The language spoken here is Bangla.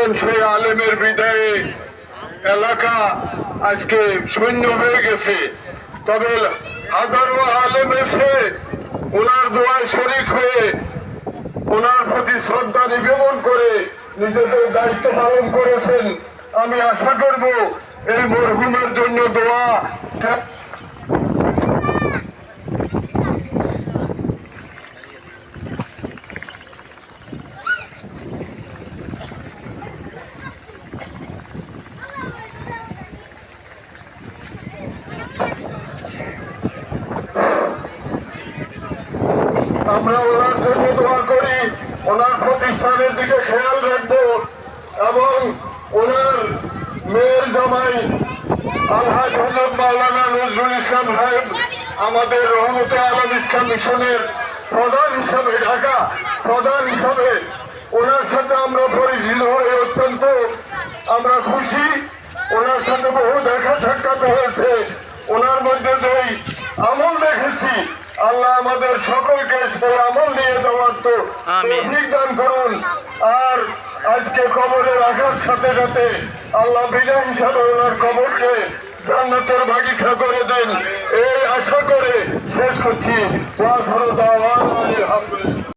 একজন সেই আলেমের বিদায়ে এলাকা আজকে শূন্য হয়ে গেছে। তবে হাজারো আলেম এসে ওনার দোয়ায় শরীক হয়ে ওনার প্রতি শ্রদ্ধা নিবেদন করে নিজেদের দায়িত্ব পালন করেছেন। আমি আশা করব এই মরহুমের জন্য দোয়া আমরা ওনার জন্য দোয়া করি, ওনার প্রতিষ্ঠানের দিকে খেয়াল রাখবো এবং ওনার মেয়ের জামাই আলহাজ হযরত মাওলানা নজরুল ইসলাম সাহেব আমাদের রহমতে আলম ইসলাম মিশনের প্রধান হিসাবে, ঢাকা প্রধান হিসাবে ওনার সাথে আমরা পরিচিত হয়ে অত্যন্ত আমরা খুশি। ওনার সাথে বহু দেখা সাক্ষাৎ হয়েছে। ওনার মধ্যে যেই আমল দেখেছি, আল্লাহ আমাদের সকলকে সেই আমল নিয়ে দেওয়ার তো তৌফিক দান করুন। আর আজকে কবরে রাখার সাথে সাথে আল্লাহ বিনা হিসাবে ওনার কবরকে জান্নাতের বাগিচা করে দেন, এই আশা করে শেষ করছি।